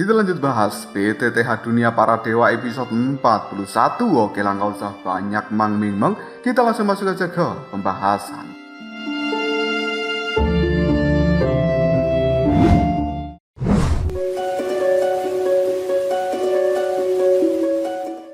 Kita lanjut bahas PTTH Dunia Para Dewa episode 41. Oke lah, nggak usah banyak meng. Kita langsung masuk aja ke pembahasan.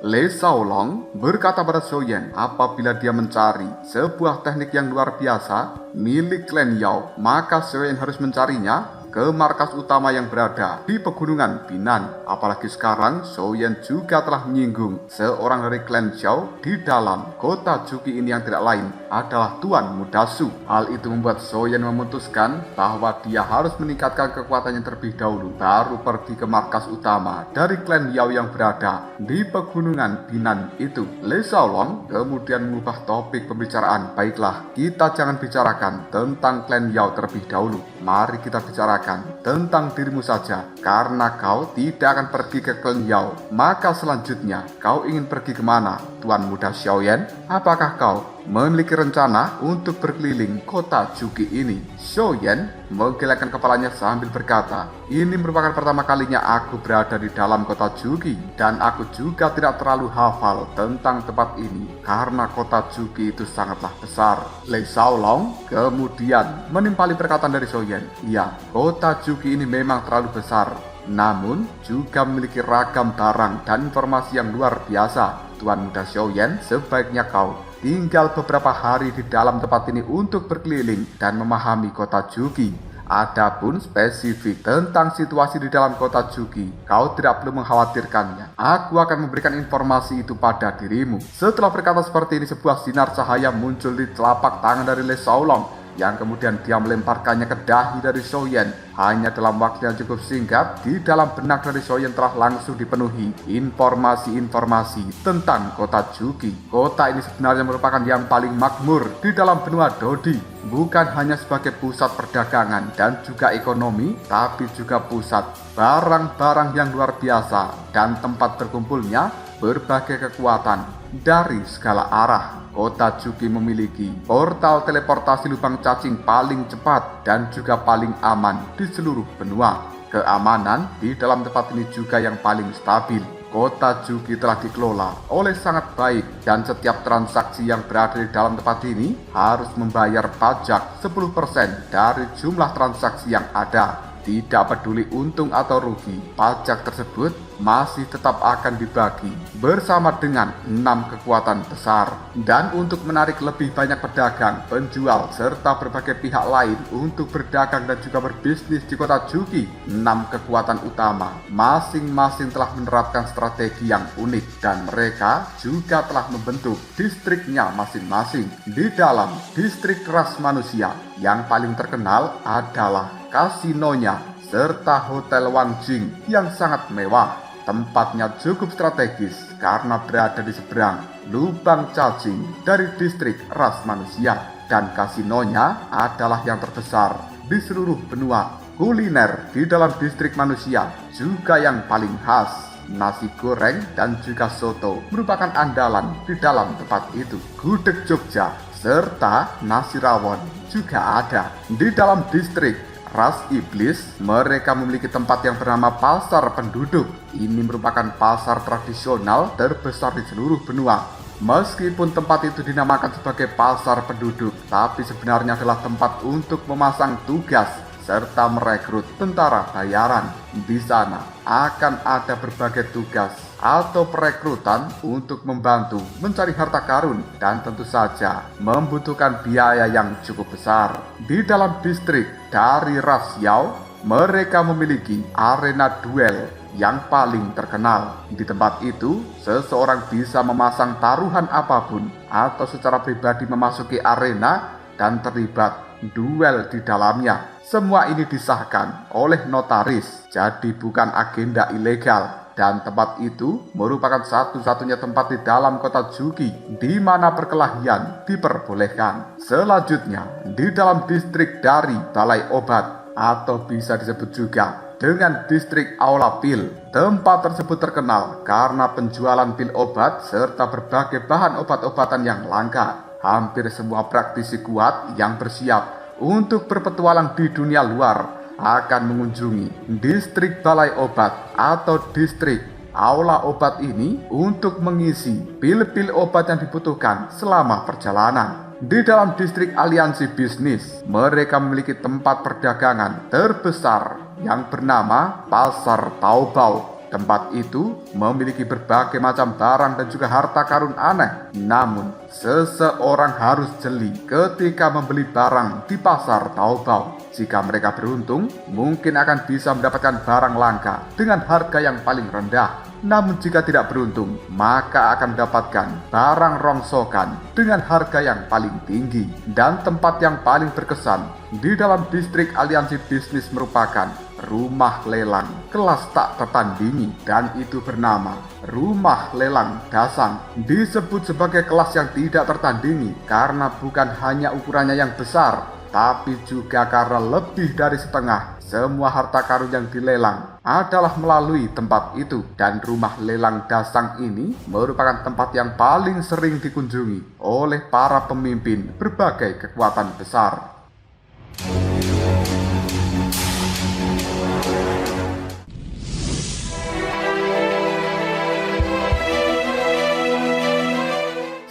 Le Shaolong berkata pada Xiaoyan apabila dia mencari sebuah teknik yang luar biasa milik klan Yao, maka Xiaoyan harus mencarinya ke markas utama yang berada di pegunungan Binan. Apalagi sekarang Xiaoyan juga telah menyinggung seorang dari klan Zhao di dalam kota Juki ini yang tidak lain adalah Tuan Muda Su. Hal itu membuat Xiaoyan memutuskan bahwa dia harus meningkatkan kekuatannya terlebih dahulu baru pergi ke markas utama dari klan Yao yang berada di pegunungan Binan itu. Le Shaolong kemudian mengubah topik pembicaraan. Baiklah, kita jangan bicarakan tentang klan Yao terlebih dahulu. Mari kita bicarakan tentang dirimu saja, karena kau tidak akan pergi ke klan Yao. Maka selanjutnya kau ingin pergi kemana, Tuan Muda Xiaoyan? Apakah kau memiliki rencana untuk berkeliling kota Juki ini? Xiaoyan menggelengkan kepalanya sambil berkata, ini merupakan pertama kalinya aku berada di dalam kota Juki, dan aku juga tidak terlalu hafal tentang tempat ini karena kota Juki itu sangatlah besar. Le Shaolong kemudian menimpali perkataan dari Xiaoyan. Iya, kota Juki ini memang terlalu besar, namun juga memiliki ragam barang dan informasi yang luar biasa. Tuan Muda Xiaoyan, sebaiknya kau tinggal beberapa hari di dalam tempat ini untuk berkeliling dan memahami kota Juki. Adapun spesifik tentang situasi di dalam kota Juki, kau tidak perlu mengkhawatirkannya. Aku akan memberikan informasi itu pada dirimu. Setelah berkata seperti ini, sebuah sinar cahaya muncul di telapak tangan dari Le Shaolong, yang kemudian dia melemparkannya ke dahi dari Xiaoyan. Hanya dalam waktu yang cukup singkat, di dalam benak dari Xiaoyan telah langsung dipenuhi informasi-informasi tentang kota Juki. Kota ini sebenarnya merupakan yang paling makmur di dalam benua Dodi. Bukan hanya sebagai pusat perdagangan dan juga ekonomi, tapi juga pusat barang-barang yang luar biasa dan tempat berkumpulnya berbagai kekuatan dari segala arah. Kota Juki memiliki portal teleportasi lubang cacing paling cepat dan juga paling aman di seluruh benua. Keamanan di dalam tempat ini juga yang paling stabil. Kota Juki telah dikelola oleh sangat baik dan setiap transaksi yang berada di dalam tempat ini harus membayar pajak 10% dari jumlah transaksi yang ada. Tidak peduli untung atau rugi, pajak tersebut masih tetap akan dibagi bersama dengan 6 kekuatan besar. Dan untuk menarik lebih banyak pedagang, penjual, serta berbagai pihak lain untuk berdagang dan juga berbisnis di kota Juki, 6 kekuatan utama masing-masing telah menerapkan strategi yang unik dan mereka juga telah membentuk distriknya masing-masing. Di dalam distrik ras manusia yang paling terkenal adalah kasinonya serta Hotel Wang Jing yang sangat mewah. Tempatnya cukup strategis karena berada di seberang lubang cacing dari distrik ras manusia, dan kasinonya adalah yang terbesar di seluruh benua. Kuliner di dalam distrik manusia juga yang paling khas. Nasi goreng dan juga soto merupakan andalan di dalam tempat itu. Gudeg Jogja serta nasi rawon juga ada. Di dalam distrik ras iblis, mereka memiliki tempat yang bernama Pasar Penduduk. Ini merupakan pasar tradisional terbesar di seluruh benua. Meskipun tempat itu dinamakan sebagai pasar penduduk, tapi sebenarnya adalah tempat untuk memasang tugas serta merekrut tentara bayaran. Di sana akan ada berbagai tugas atau perekrutan untuk membantu mencari harta karun dan tentu saja membutuhkan biaya yang cukup besar. Di dalam distrik dari ras Yao, mereka memiliki arena duel yang paling terkenal. Di tempat itu, seseorang bisa memasang taruhan apapun atau secara pribadi memasuki arena dan terlibat duel di dalamnya. Semua ini disahkan oleh notaris, jadi bukan agenda ilegal. Dan tempat itu merupakan satu-satunya tempat di dalam kota Juki di mana perkelahian diperbolehkan. Selanjutnya, di dalam distrik dari Balai Obat, atau bisa disebut juga dengan distrik Aula Pil. Tempat tersebut terkenal karena penjualan pil obat serta berbagai bahan obat-obatan yang langka. Hampir semua praktisi kuat yang bersiap untuk berpetualang di dunia luar akan mengunjungi distrik balai obat atau distrik aula obat ini untuk mengisi pil-pil obat yang dibutuhkan selama perjalanan. Di dalam distrik aliansi bisnis, mereka memiliki tempat perdagangan terbesar yang bernama Pasar Taobao. Tempat itu memiliki berbagai macam barang dan juga harta karun aneh. Namun, seseorang harus jeli ketika membeli barang di pasar Taobao. Jika mereka beruntung, mungkin akan bisa mendapatkan barang langka dengan harga yang paling rendah. Namun jika tidak beruntung, maka akan mendapatkan barang rongsokan dengan harga yang paling tinggi. Dan tempat yang paling berkesan di dalam distrik aliansi bisnis merupakan rumah lelang kelas tak tertandingi, dan itu bernama Rumah Lelang Dasang. Disebut sebagai kelas yang tidak tertandingi karena bukan hanya ukurannya yang besar, tapi juga karena lebih dari setengah semua harta karun yang dilelang adalah melalui tempat itu. Dan rumah lelang Dasang ini merupakan tempat yang paling sering dikunjungi oleh para pemimpin berbagai kekuatan besar.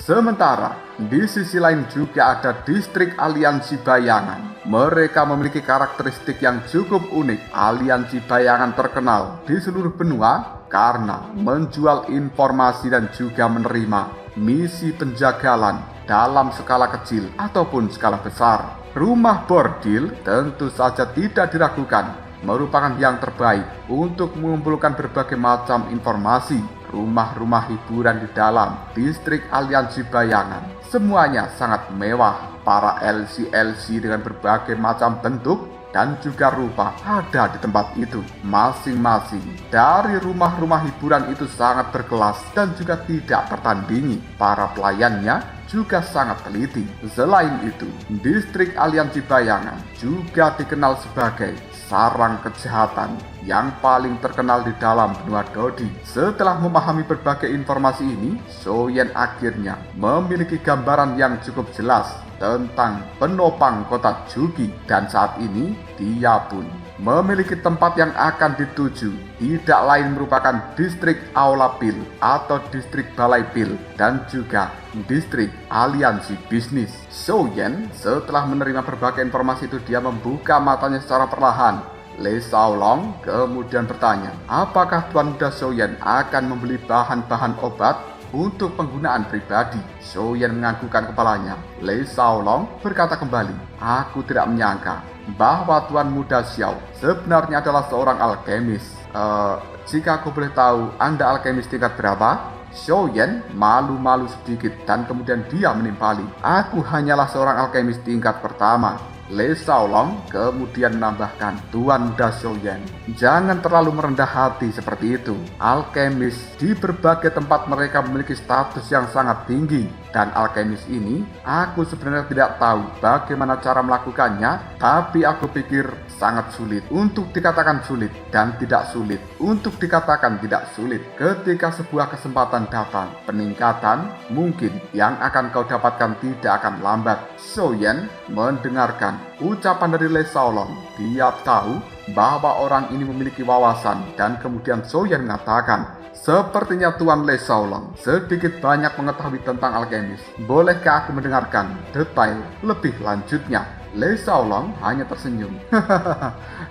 Sementara di sisi lain juga ada distrik aliansi bayangan. Mereka memiliki karakteristik yang cukup unik. Aliansi bayangan terkenal di seluruh benua karena menjual informasi dan juga menerima misi penjagalan dalam skala kecil ataupun skala besar. Rumah bordil tentu saja tidak diragukan merupakan yang terbaik untuk mengumpulkan berbagai macam informasi. Rumah-rumah hiburan di dalam distrik aliansi bayangan semuanya sangat mewah. Para LC-LC dengan berbagai macam bentuk dan juga rupa ada di tempat itu. Masing-masing dari rumah-rumah hiburan itu sangat berkelas dan juga tidak tertandingi. Para pelayannya juga sangat teliti. Selain itu, distrik aliansi bayangan juga dikenal sebagai sarang kejahatan yang paling terkenal di dalam benua Dodi. Setelah memahami berbagai informasi ini, Soyen akhirnya memiliki gambaran yang cukup jelas tentang penopang kota Jugi, dan saat ini dia pun memiliki tempat yang akan dituju. Tidak lain merupakan distrik Aula Pil atau distrik Balai Pil dan juga distrik aliansi bisnis. Soyen setelah menerima berbagai informasi itu, dia membuka matanya secara perlahan. Le Shaolong kemudian bertanya, apakah Tuan Muda Soyen akan membeli bahan-bahan obat untuk penggunaan pribadi? Soyen menganggukkan kepalanya. Le Shaolong berkata kembali, aku tidak menyangka bahwa Tuan Muda Xiao sebenarnya adalah seorang alkemis. Jika aku boleh tahu, Anda alkemis tingkat berapa? Soyen malu-malu sedikit dan kemudian dia menimpali, aku hanyalah seorang alkemis tingkat pertama. Le Shaolong kemudian menambahkan, Tuan Muda Soyen, jangan terlalu merendah hati seperti itu. Alkemis di berbagai tempat mereka memiliki status yang sangat tinggi, dan alkemis ini aku sebenarnya tidak tahu bagaimana cara melakukannya, tapi aku pikir sangat sulit. Untuk dikatakan sulit dan tidak sulit, untuk dikatakan tidak sulit. Ketika sebuah kesempatan datang, peningkatan mungkin yang akan kau dapatkan tidak akan lambat. Soyen mendengarkan ucapan dari Le Shaolong. Dia tahu bahwa orang ini memiliki wawasan, dan kemudian Soyen mengatakan, sepertinya Tuan Le Shaolong sedikit banyak mengetahui tentang alkemis. Bolehkah aku mendengarkan detail lebih lanjutnya? Le Shaolong hanya tersenyum.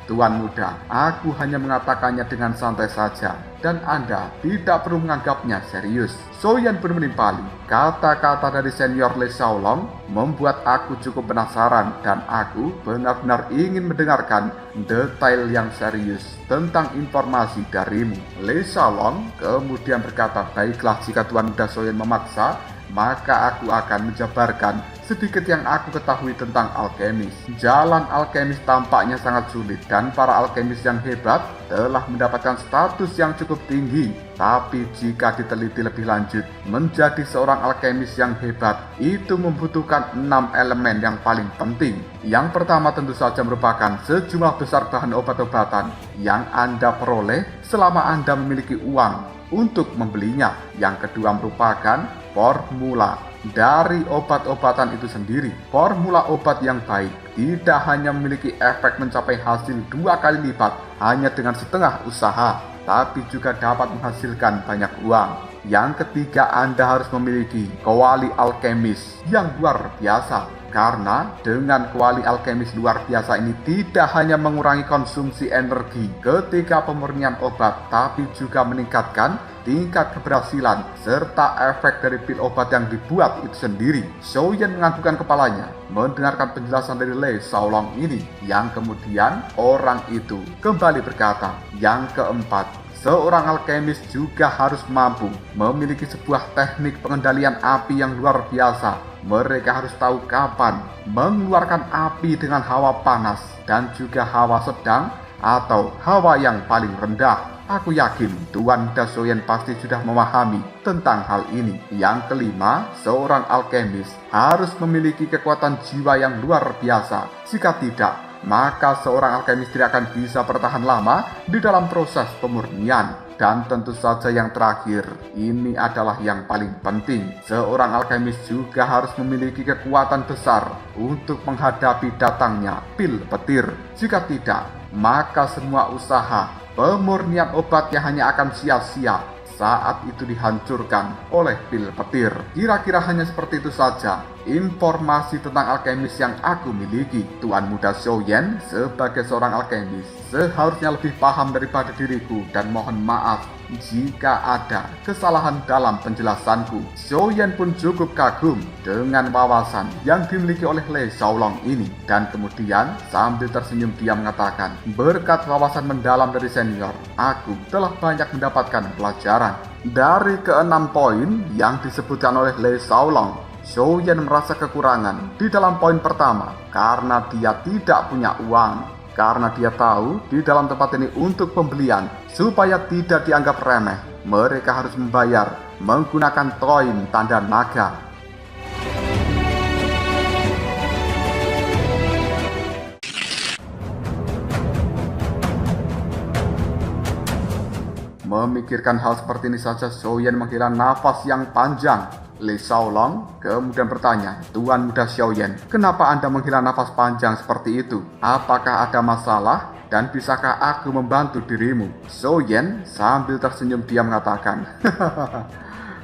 Tuan muda, aku hanya mengatakannya dengan santai saja, dan Anda tidak perlu menganggapnya serius. Soyen pun menimpali. Kata-kata dari senior Le Shaolong membuat aku cukup penasaran, dan aku benar-benar ingin mendengarkan detail yang serius tentang informasi darimu. Le Shaolong kemudian berkata, baiklah, jika Tuan muda Soyen memaksa, maka aku akan menjabarkan sedikit yang aku ketahui tentang alkemis. Jalan alkemis tampaknya sangat sulit, dan para alkemis yang hebat telah mendapatkan status yang cukup tinggi. Tapi jika diteliti lebih lanjut, menjadi seorang alkemis yang hebat itu membutuhkan 6 elemen yang paling penting. Yang pertama tentu saja merupakan sejumlah besar bahan obat-obatan yang Anda peroleh selama Anda memiliki uang untuk membelinya. Yang kedua merupakan formula dari obat-obatan itu sendiri. Formula obat yang baik tidak hanya memiliki efek mencapai hasil 2 kali lipat hanya dengan setengah usaha, tapi juga dapat menghasilkan banyak uang. Yang ketiga, Anda harus memiliki kuali alkemis yang luar biasa. Karena dengan kuali alkemis luar biasa ini tidak hanya mengurangi konsumsi energi ketika pemurnian obat, tapi juga meningkatkan tingkat keberhasilan serta efek dari pil obat yang dibuat itu sendiri. Xiaoyan menganggukkan kepalanya mendengarkan penjelasan dari Lei Xiaolong ini, yang kemudian orang itu kembali berkata, yang keempat, seorang alkemis juga harus mampu memiliki sebuah teknik pengendalian api yang luar biasa. Mereka harus tahu kapan mengeluarkan api dengan hawa panas dan juga hawa sedang atau hawa yang paling rendah. Aku yakin Tuan Muda Xiaoyan pasti sudah memahami tentang hal ini. Yang kelima, seorang alkemis harus memiliki kekuatan jiwa yang luar biasa. Jika tidak, maka seorang alkemis tidak akan bisa bertahan lama di dalam proses pemurnian. Dan tentu saja yang terakhir, ini adalah yang paling penting. Seorang alkemis juga harus memiliki kekuatan besar untuk menghadapi datangnya pil petir. Jika tidak, maka semua usaha pemurnian obatnya hanya akan sia-sia saat itu dihancurkan oleh pil petir. Kira-kira hanya seperti itu saja informasi tentang alkemis yang aku miliki. Tuan Muda Xiaoyan sebagai seorang alkemis seharusnya lebih paham daripada diriku, dan mohon maaf jika ada kesalahan dalam penjelasanku. Xiaoyan pun cukup kagum dengan wawasan yang dimiliki oleh Lei Xiaolong ini, dan kemudian sambil tersenyum dia mengatakan, berkat wawasan mendalam dari senior, aku telah banyak mendapatkan pelajaran. Dari ke-6 poin yang disebutkan oleh Lei Xiaolong, Xiaoyan merasa kekurangan di dalam poin pertama karena dia tidak punya uang. Karena dia tahu di dalam tempat ini untuk pembelian, supaya tidak dianggap remeh, mereka harus membayar menggunakan koin tanda naga. Memikirkan hal seperti ini saja, Xiaoyan menghela nafas yang panjang. Lei Xiaolong kemudian bertanya, Tuan Muda Xiaoyan, kenapa Anda menghela nafas panjang seperti itu? Apakah ada masalah? Dan bisakah aku membantu dirimu? Xiaoyan sambil tersenyum dia mengatakan,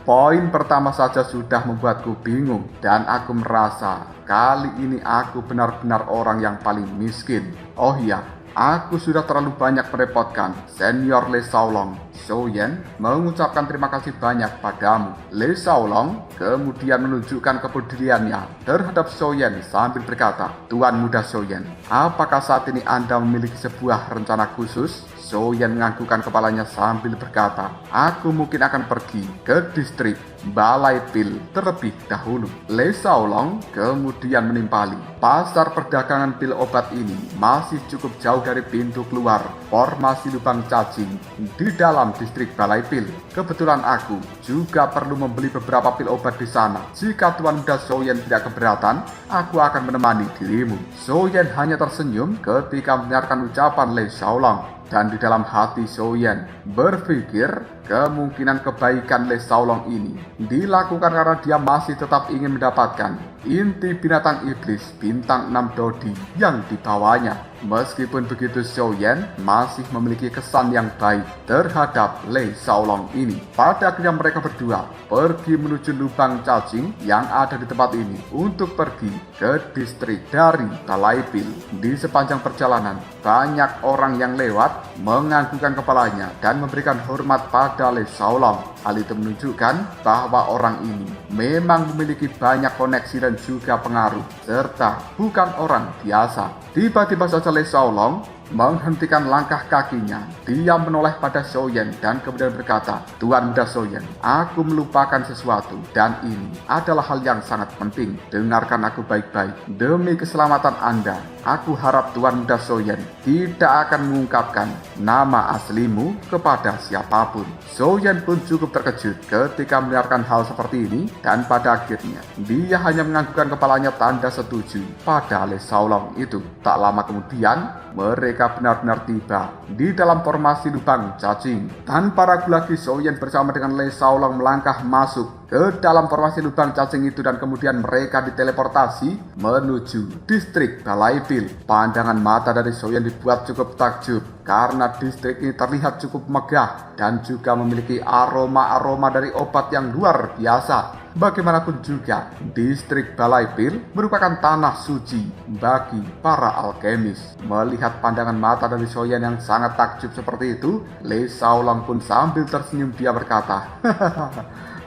poin pertama saja sudah membuatku bingung, dan aku merasa kali ini aku benar-benar orang yang paling miskin. Oh iya, aku sudah terlalu banyak merepotkan senior Lei Xiaolong. Xiaoyan mengucapkan terima kasih banyak padamu. Lei Xiaolong kemudian menunjukkan kepeduliannya terhadap Xiaoyan sambil berkata, Tuan Muda Xiaoyan, apakah saat ini Anda memiliki sebuah rencana khusus? Xiaoyan menganggukkan kepalanya sambil berkata, aku mungkin akan pergi ke distrik Balai Pil terlebih dahulu. Lei Xiaolong kemudian menimpali, pasar perdagangan pil obat ini masih cukup jauh dari pintu keluar formasi lubang cacing di dalam distrik Balai Pil. Kebetulan aku juga perlu membeli beberapa pil obat di sana. Jika Tuan Muda Xiaoyan tidak keberatan, aku akan menemani dirimu. Xiaoyan hanya tersenyum ketika mendengarkan ucapan Lei Xiaolong. Dan di dalam hati Xiaoyan berpikir kemungkinan kebaikan Lei Xiaolong ini dilakukan karena dia masih tetap ingin mendapatkan inti binatang iblis bintang 6 Dodi yang dibawanya. Meskipun begitu, Xiaoyan masih memiliki kesan yang baik terhadap Lei Xiaolong ini. Pada akhirnya mereka berdua pergi menuju lubang cacing yang ada di tempat ini untuk pergi ke distrik dari Balai Pil. Di sepanjang perjalanan, banyak orang yang lewat menganggukkan kepalanya dan memberikan hormat pada Lei Xiaolong. Hal itu menunjukkan bahwa orang ini memang memiliki banyak koneksi dan juga pengaruh, serta bukan orang biasa. Tiba-tiba saja Lei Xiaolong menghentikan langkah kakinya. Dia menoleh pada Xiaoyan dan kemudian berkata, Tuan Muda Xiaoyan, aku melupakan sesuatu, dan ini adalah hal yang sangat penting. Dengarkan aku baik-baik. Demi keselamatan Anda, aku harap Tuan Muda Xiaoyan tidak akan mengungkapkan nama aslimu kepada siapapun. Xiaoyan pun cukup terkejut ketika mendengarkan hal seperti ini, dan pada akhirnya dia hanya menganggukkan kepalanya tanda setuju pada Lei Xiaolong itu. Tak lama kemudian, mereka benar-benar tiba di dalam formasi lubang cacing. Tanpa ragu lagi, Xiaoyan bersama dengan Lei Xiaolong melangkah masuk ke dalam formasi lubang cacing itu dan kemudian mereka diteleportasi menuju distrik Balai Pil. Pandangan mata dari Soyen dibuat cukup takjub karena distrik ini terlihat cukup megah dan juga memiliki aroma-aroma dari obat yang luar biasa. Bagaimanapun juga, distrik Balai Pil merupakan tanah suci bagi para alkemis. Melihat pandangan mata dari Soyen yang sangat takjub seperti itu, Lei Shaolong pun sambil tersenyum dia berkata,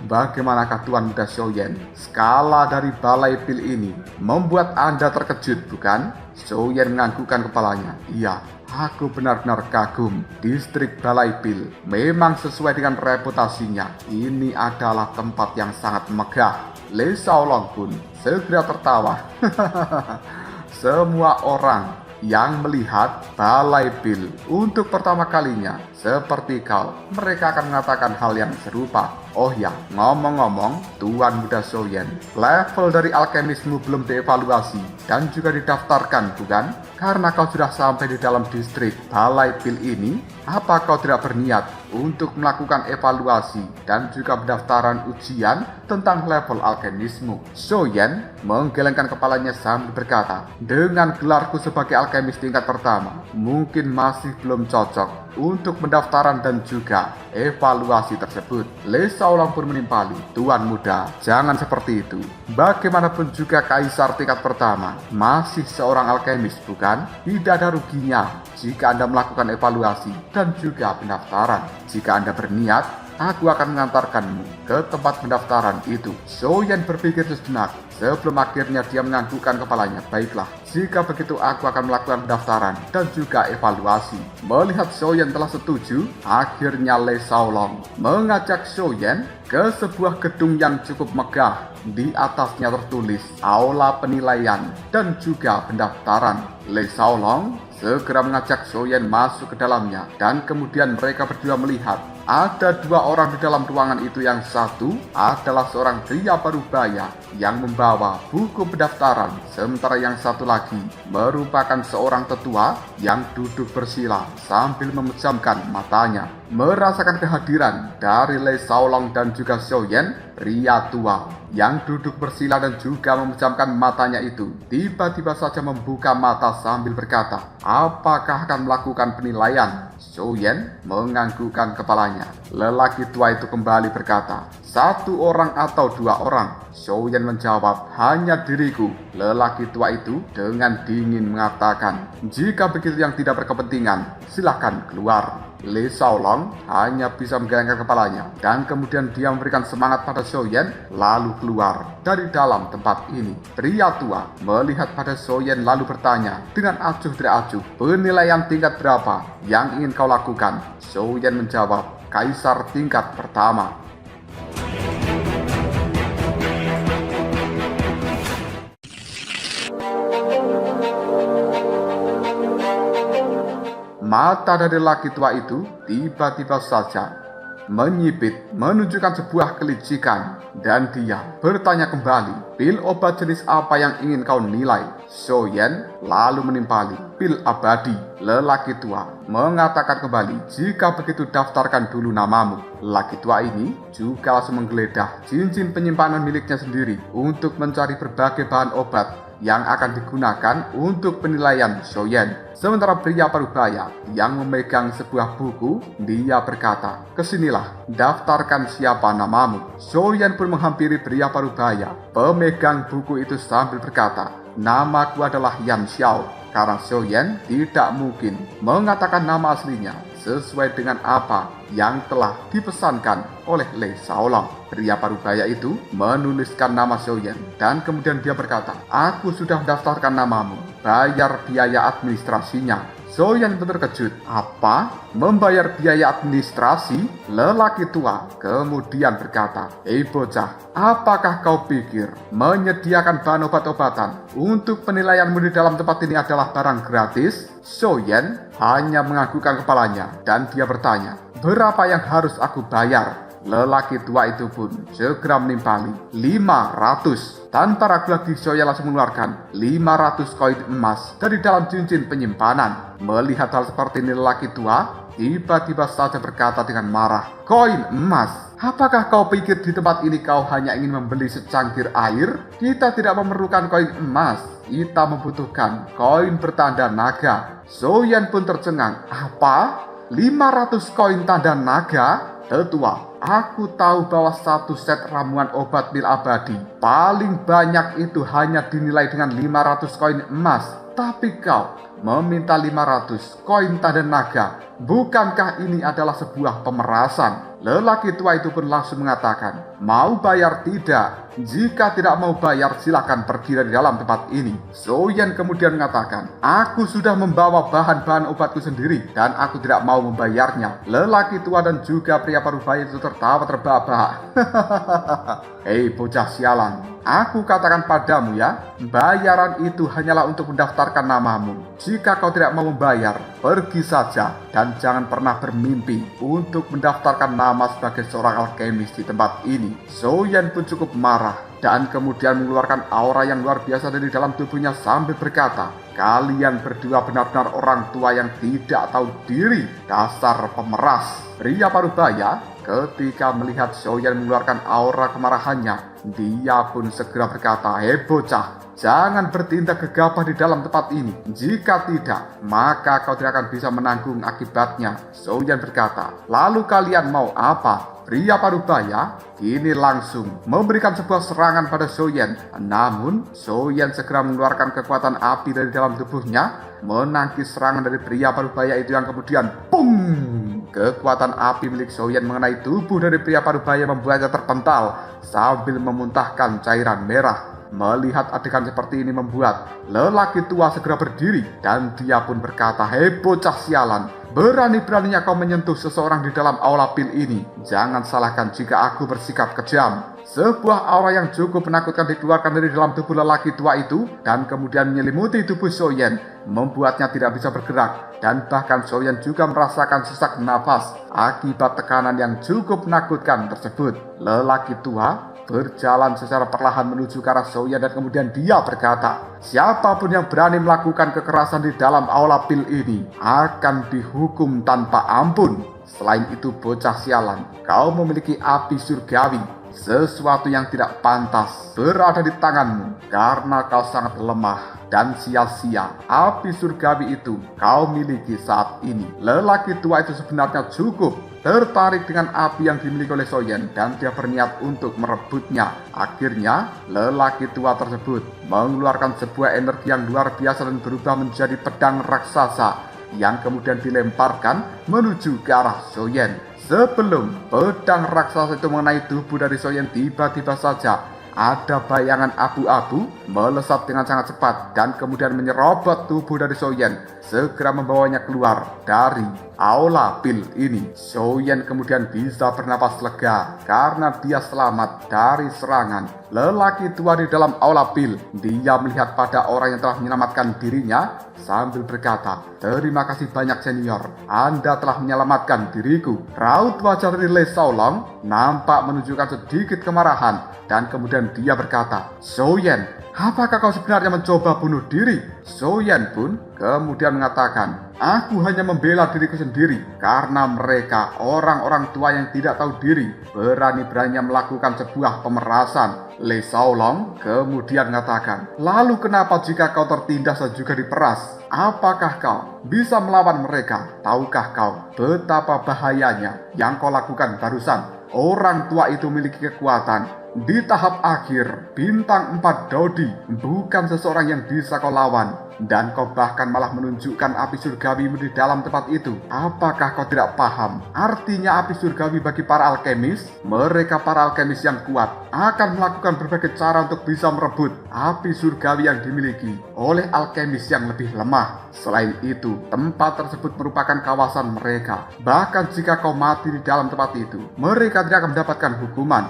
bagaimanakah Tuan Muda Soyen? Skala dari Balai Pil ini membuat Anda terkejut, bukan? Soyen menganggukkan kepalanya. Iya, aku benar-benar kagum. Distrik Balai Pil memang sesuai dengan reputasinya. Ini adalah tempat yang sangat megah. Lei Shaolong pun segera tertawa. Semua orang yang melihat Balai Pil untuk pertama kalinya seperti kau, mereka akan mengatakan hal yang serupa. Oh ya, ngomong-ngomong, Tuan Muda Soyen, level dari alkemismu belum dievaluasi dan juga didaftarkan, bukan? Karena kau sudah sampai di dalam distrik Balai Pil ini, apa kau tidak berniat untuk melakukan evaluasi dan juga pendaftaran ujian tentang level alkemismu? Soyen menggelengkan kepalanya sambil berkata, dengan gelarku sebagai alkemis tingkat pertama, mungkin masih belum cocok untuk pendaftaran dan juga evaluasi tersebut. Lei Shaolong pun menimpali, Tuan Muda, jangan seperti itu. Bagaimanapun juga kaisar tingkat pertama masih seorang alkemis, bukan? Tidak ada ruginya jika Anda melakukan evaluasi dan juga pendaftaran. Jika Anda berniat, aku akan mengantarkanmu ke tempat pendaftaran itu. Soyen berpikir sejenak sebelum akhirnya dia menganggukkan kepalanya. Baiklah, jika begitu aku akan melakukan pendaftaran dan juga evaluasi. Melihat Soyen telah setuju, akhirnya Lei Shaolong mengajak Soyen ke sebuah gedung yang cukup megah. Di atasnya tertulis Aula Penilaian dan juga Pendaftaran. Lei Shaolong segera mengajak Soyen masuk ke dalamnya dan kemudian mereka berdua melihat ada dua orang di dalam ruangan itu. Yang satu adalah seorang pria parubaya yang membawa buku pendaftaran, sementara yang satu lagi merupakan seorang tetua yang duduk bersila sambil memejamkan matanya. Merasakan kehadiran dari Lei Shaolong dan juga Soyen, pria tua yang duduk bersila dan juga memejamkan matanya itu tiba-tiba saja membuka mata sambil berkata, apakah akan melakukan penilaian? Soyen menganggukkan kepalanya. Lelaki tua itu kembali berkata, satu orang atau dua orang? Soyen menjawab, hanya diriku. Lelaki tua itu dengan dingin mengatakan, jika begitu yang tidak berkepentingan, silakan keluar. Lei Shaolong hanya bisa menggelengkan kepalanya dan kemudian dia memberikan semangat pada Soyen lalu keluar dari dalam tempat ini. Pria tua melihat pada Soyen lalu bertanya dengan acuh tidak acuh, penilaian tingkat berapa yang ingin kau lakukan? Soyen menjawab, kaisar tingkat pertama. Mata dari laki tua itu tiba-tiba saja menyipit menunjukkan sebuah kelicikan dan dia bertanya kembali, pil obat jenis apa yang ingin kau nilai? Soyen lalu menimpali, pil abadi. Lelaki tua mengatakan kembali, jika begitu daftarkan dulu namamu. Lelaki tua ini juga langsung menggeledah cincin penyimpanan miliknya sendiri untuk mencari berbagai bahan obat yang akan digunakan untuk penilaian Soyen. Sementara pria parubaya yang memegang sebuah buku, dia berkata, kesinilah, daftarkan siapa namamu. Soyen pun menghampiri pria parubaya, pemegang buku itu sambil berkata, namaku adalah Yan Xiao. Karena Soyen tidak mungkin mengatakan nama aslinya sesuai dengan apa yang telah dipesankan oleh Lei Shaolong. Pria parubaya itu menuliskan nama Soyen dan kemudian dia berkata, aku sudah mendaftarkan namamu, bayar biaya administrasinya. Soyen pun terkejut, apa? Membayar biaya administrasi? Lelaki tua kemudian berkata, bocah, apakah kau pikir menyediakan bahan obat-obatan untuk penilaianmu di dalam tempat ini adalah barang gratis? Soyen hanya menganggukkan kepalanya dan dia bertanya, berapa yang harus aku bayar? Lelaki tua itu pun segera menimpali 500. Tanpa ragu lagi Xiaoyan langsung mengeluarkan 500 koin emas dari dalam cincin penyimpanan. Melihat hal seperti ini lelaki tua tiba-tiba saja berkata dengan marah, "Koin emas? Apakah kau pikir di tempat ini kau hanya ingin membeli secangkir air? Kita tidak memerlukan koin emas. Kita membutuhkan koin bertanda naga." Xiaoyan pun tercengang. "Apa? 500 koin tanda naga? Tetua, aku tahu bahwa satu set ramuan obat pil abadi paling banyak itu hanya dinilai dengan 500 koin emas. Tapi kau meminta 500 koin tanda naga. Bukankah ini adalah sebuah pemerasan?" Lelaki tua itu pun langsung mengatakan, "Mau bayar tidak? Jika tidak mau bayar silakan pergi dari dalam tempat ini." Xiaoyan kemudian mengatakan, "Aku sudah membawa bahan-bahan obatku sendiri dan aku tidak mau membayarnya." Lelaki tua dan juga pria parubaya itu tertawa terbahak-bahak. "Hei bocah sialan, aku katakan padamu ya, bayaran itu hanyalah untuk mendaftarkan namamu. Jika kau tidak mau membayar, pergi saja dan jangan pernah bermimpi untuk mendaftarkan nama sebagai seorang alkemis di tempat ini." Xiaoyan pun cukup marah dan kemudian mengeluarkan aura yang luar biasa dari dalam tubuhnya sambil berkata, "Kalian berdua benar-benar orang tua yang tidak tahu diri, dasar pemeras." Pria parubaya ketika melihat Xiaoyan mengeluarkan aura kemarahannya, dia pun segera berkata, "Hei bocah, jangan bertindak gegabah di dalam tempat ini. Jika tidak, maka kau tidak akan bisa menanggung akibatnya." Xiaoyan berkata, "Lalu kalian mau apa?" Pria parubaya kini langsung memberikan sebuah serangan pada Xiaoyan. Namun Xiaoyan segera mengeluarkan kekuatan api dari dalam tubuhnya, menangkis serangan dari pria parubaya itu yang kemudian pung! Kekuatan api milik Xiaoyan mengenai tubuh dari pria parubaya membuatnya terpental sambil memuntahkan cairan merah. Melihat adegan seperti ini membuat lelaki tua segera berdiri dan dia pun berkata, "Hei bocah sialan, berani-beraninya kau menyentuh seseorang di dalam aula pil ini. Jangan salahkan jika aku bersikap kejam." Sebuah aura yang cukup menakutkan dikeluarkan dari dalam tubuh lelaki tua itu dan kemudian menyelimuti tubuh Xiaoyan, membuatnya tidak bisa bergerak dan bahkan Xiaoyan juga merasakan sesak nafas akibat tekanan yang cukup menakutkan tersebut. Lelaki tua berjalan secara perlahan menuju ke arah Xiaoyan dan kemudian dia berkata, "Siapapun yang berani melakukan kekerasan di dalam aula pil ini akan dihukum tanpa ampun. Selain itu bocah sialan, kau memiliki api surgawi, sesuatu yang tidak pantas berada di tanganmu karena kau sangat lemah dan sia-sia. Api surgawi itu kau miliki saat ini." Lelaki tua itu sebenarnya cukup tertarik dengan api yang dimiliki oleh Xiaoyan dan dia berniat untuk merebutnya. Akhirnya lelaki tua tersebut mengeluarkan sebuah energi yang luar biasa dan berubah menjadi pedang raksasa yang kemudian dilemparkan menuju ke arah Xiaoyan. Sebelum pedang raksasa itu mengenai tubuh dari Xiaoyan, tiba-tiba saja ada bayangan abu-abu melesat dengan sangat cepat dan kemudian menyerobot tubuh dari Xiaoyan, segera membawanya keluar dari aula pil ini. Xiaoyan kemudian bisa bernapas lega karena dia selamat dari serangan lelaki tua di dalam aula pil. Dia melihat pada orang yang telah menyelamatkan dirinya sambil berkata, "Terima kasih banyak senior, Anda telah menyelamatkan diriku." Raut wajah dari Le Shaolong nampak menunjukkan sedikit kemarahan dan kemudian dia berkata, "Xiaoyan, apakah kau sebenarnya mencoba bunuh diri?" Xiaoyan pun kemudian mengatakan, "Aku hanya membela diriku sendiri karena mereka orang-orang tua yang tidak tahu diri berani-beraninya melakukan sebuah pemerasan." Le Shaolong kemudian mengatakan, "Lalu kenapa jika kau tertindas dan juga diperas? Apakah kau bisa melawan mereka? Tahukah kau betapa bahayanya yang kau lakukan barusan? Orang tua itu memiliki kekuatan di tahap akhir bintang 4 Dodi, bukan seseorang yang bisa kau lawan. Dan kau bahkan malah menunjukkan api surgawimu di dalam tempat itu. Apakah kau tidak paham artinya api surgawi bagi para alkemis? Mereka para alkemis yang kuat akan melakukan berbagai cara untuk bisa merebut api surgawi yang dimiliki oleh alkemis yang lebih lemah. Selain itu, tempat tersebut merupakan kawasan mereka. Bahkan jika kau mati di dalam tempat itu, mereka tidak akan mendapatkan hukuman."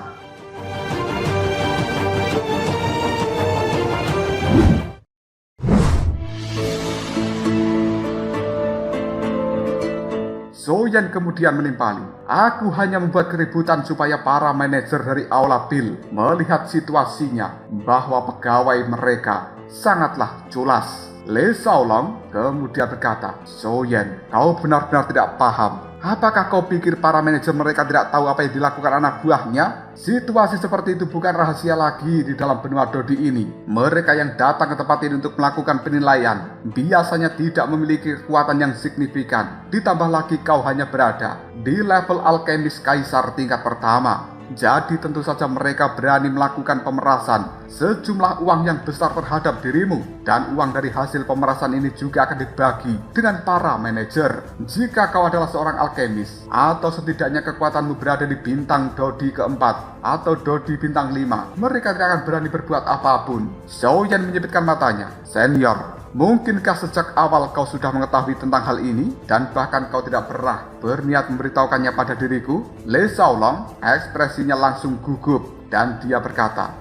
Soyen kemudian menimpali. Aku hanya membuat keributan supaya para manajer dari Aula Pil melihat situasinya bahwa pegawai mereka sangatlah culas. Le Shaolong kemudian berkata, Soyen, kau benar-benar tidak paham. Apakah kau pikir para manajer mereka tidak tahu apa yang dilakukan anak buahnya? Situasi seperti itu bukan rahasia lagi di dalam benua Dodi ini. Mereka yang datang ke tempat ini untuk melakukan penilaian biasanya tidak memiliki kekuatan yang signifikan. Ditambah lagi kau hanya berada di level alkemis kaisar tingkat pertama. Jadi tentu saja mereka berani melakukan pemerasan sejumlah uang yang besar terhadap dirimu. Dan uang dari hasil pemerasan ini juga akan dibagi dengan para manajer. Jika kau adalah seorang alkemis, atau setidaknya kekuatanmu berada di bintang Dodi keempat atau Dodi bintang 5, mereka tidak akan berani berbuat apapun. Xiaoyan menyipitkan matanya. Senior, mungkinkah sejak awal kau sudah mengetahui tentang hal ini dan bahkan kau tidak pernah berniat memberitahukannya pada diriku? Le Shaolong ekspresinya langsung gugup dan dia berkata,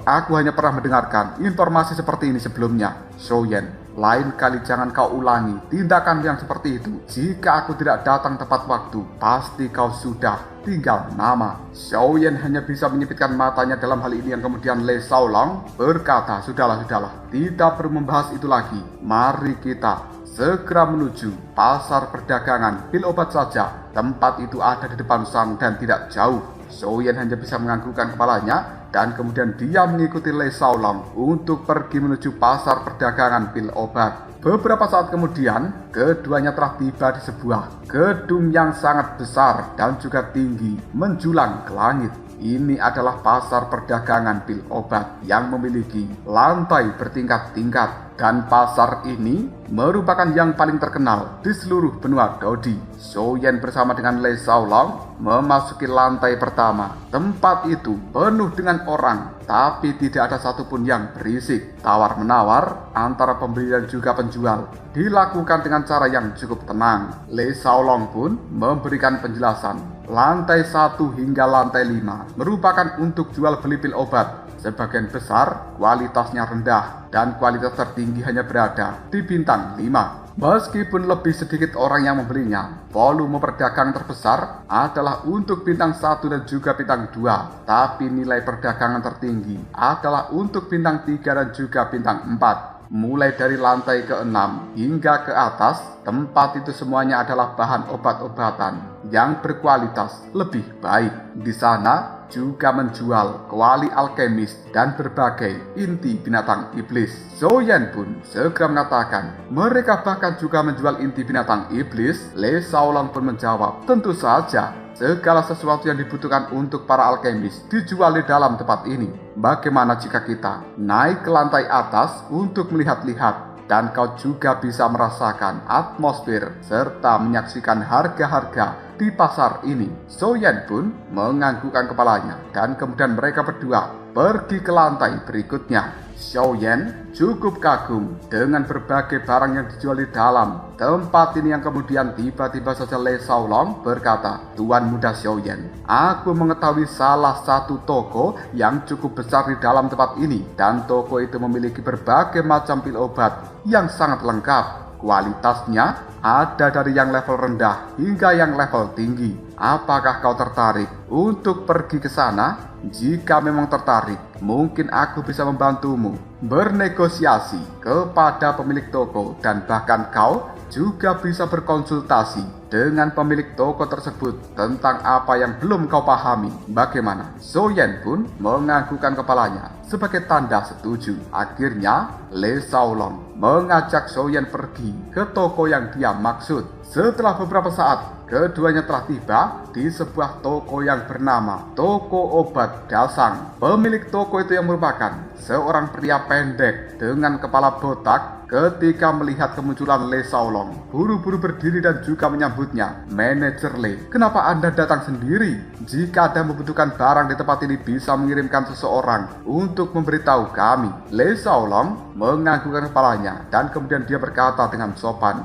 aku hanya pernah mendengarkan informasi seperti ini sebelumnya. Soyen, lain kali jangan kau ulangi tindakan yang seperti itu. Jika aku tidak datang tepat waktu, pasti kau sudah tinggal nama. Xiaoyan hanya bisa menyipitkan matanya dalam hal ini yang kemudian Le Shaolong berkata, sudahlah, tidak perlu membahas itu lagi. Mari kita segera menuju pasar perdagangan pil obat saja. Tempat itu ada di depan sana dan tidak jauh. Xiaoyan hanya bisa menganggukkan kepalanya dan kemudian dia mengikuti Le Shaolong untuk pergi menuju pasar perdagangan pil obat. Beberapa saat kemudian, keduanya telah tiba di sebuah gedung yang sangat besar dan juga tinggi menjulang ke langit. Ini adalah pasar perdagangan pil obat yang memiliki lantai bertingkat-tingkat. Dan pasar ini merupakan yang paling terkenal di seluruh benua Dodi. Soyen bersama dengan Le Shaolong memasuki lantai pertama. Tempat itu penuh dengan orang, tapi tidak ada satupun yang berisik. Tawar-menawar antara pembeli dan juga penjual dilakukan dengan cara yang cukup tenang. Le Shaolong pun memberikan penjelasan. Lantai 1 hingga lantai 5 merupakan untuk jual beli pil obat. Sebagian besar kualitasnya rendah dan kualitas tertinggi hanya berada di bintang 5. Meskipun lebih sedikit orang yang membelinya, volume perdagangan terbesar adalah untuk bintang 1 dan juga bintang 2. Tapi nilai perdagangan tertinggi adalah untuk bintang 3 dan juga bintang 4. Mulai dari lantai ke-6 hingga ke atas, tempat itu semuanya adalah bahan obat-obatan yang berkualitas lebih baik. Di sana juga menjual kuali alkemis dan berbagai inti binatang iblis. Soyen pun segera mengatakan, mereka bahkan juga menjual inti binatang iblis. Le Shaolong pun menjawab, tentu saja. Segala sesuatu yang dibutuhkan untuk para alkemis dijual di dalam tempat ini. Bagaimana jika kita naik ke lantai atas untuk melihat-lihat dan kau juga bisa merasakan atmosfer serta menyaksikan harga-harga di pasar ini? Soyen pun menganggukkan kepalanya dan kemudian mereka berdua pergi ke lantai berikutnya. Xiaoyan cukup kagum dengan berbagai barang yang dijual di dalam tempat ini yang kemudian tiba-tiba saja Le Shaolong berkata, Tuan Muda Xiaoyan, aku mengetahui salah satu toko yang cukup besar di dalam tempat ini dan toko itu memiliki berbagai macam pil obat yang sangat lengkap. Kualitasnya ada dari yang level rendah hingga yang level tinggi. Apakah kau tertarik untuk pergi ke sana? Jika memang tertarik, mungkin aku bisa membantumu bernegosiasi kepada pemilik toko dan bahkan kau juga bisa berkonsultasi dengan pemilik toko tersebut tentang apa yang belum kau pahami. Bagaimana? Soyen pun menganggukkan kepalanya sebagai tanda setuju. Akhirnya Le Shaolong mengajak Soyen pergi ke toko yang dia maksud. Setelah beberapa saat, keduanya telah tiba di sebuah toko yang bernama Toko Obat Dasang. Pemilik toko itu yang merupakan seorang pria pendek dengan kepala botak. Ketika melihat kemunculan Le Shaolong, buru-buru berdiri dan juga menyambutnya. Manajer Le, kenapa Anda datang sendiri? Jika Anda membutuhkan barang di tempat ini, bisa mengirimkan seseorang untuk memberitahu kami. Le Shaolong menganggukkan kepalanya dan kemudian dia berkata dengan sopan,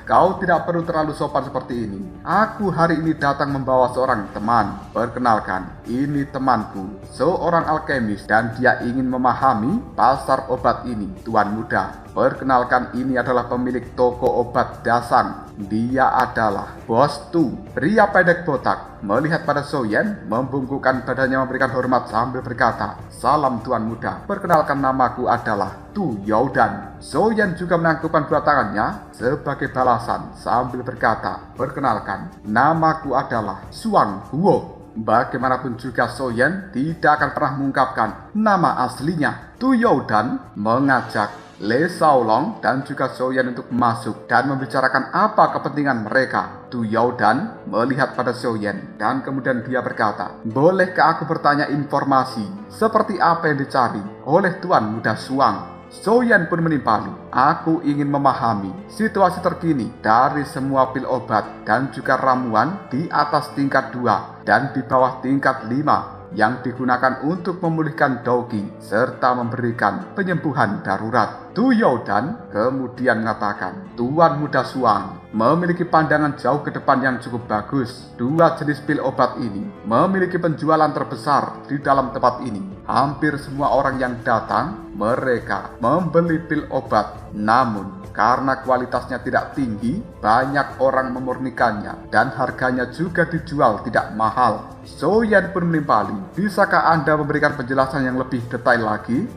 kau tidak perlu terlalu sopan seperti ini. Aku hari ini datang membawa seorang teman. Perkenalkan, ini temanku, seorang alkemis dan dia ingin memahami pasar obat ini, Tuan Muda. Perkenalkan, ini adalah pemilik toko obat Dasang. Dia adalah Bos Tu, pria pendek botak. Melihat pada Soyen, membungkukkan badannya memberikan hormat sambil berkata, "Salam Tuan Muda, perkenalkan namaku adalah Tu Youdan." Soyen juga menangkupkan dua tangannya sebagai balasan sambil berkata, "Perkenalkan, namaku adalah Suang Huo." Bagaimanapun juga Soyen tidak akan pernah mengungkapkan nama aslinya. Tu Youdan mengajak Le Shaolong dan juga Soyen untuk masuk dan membicarakan apa kepentingan mereka. Tu Youdan melihat pada Soyen dan kemudian dia berkata, "Bolehkah aku bertanya informasi seperti apa yang dicari oleh Tuan Muda Suang?" Soyen pun menimpali, "Aku ingin memahami situasi terkini dari semua pil obat dan juga ramuan di atas tingkat 2 dan di bawah tingkat 5 yang digunakan untuk memulihkan Douqi serta memberikan penyembuhan darurat." Tu Youdan kemudian mengatakan, "Tuan Muda Suang memiliki pandangan jauh ke depan yang cukup bagus. Dua jenis pil obat ini memiliki penjualan terbesar di dalam tempat ini. Hampir semua orang yang datang, mereka membeli pil obat. Namun, karena kualitasnya tidak tinggi, banyak orang memurnikannya dan harganya juga dijual tidak mahal." Soyen pun menimpali, "Bisakah Anda memberikan penjelasan yang lebih detail lagi?"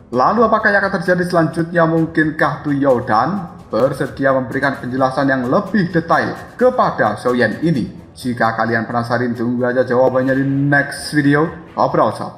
Lalu apakah yang akan terjadi selanjutnya? Mungkinkah Tu Youdan bersedia memberikan penjelasan yang lebih detail kepada Soyen ini? Jika kalian penasaran, tunggu aja jawabannya di next video. Ngobrol sob.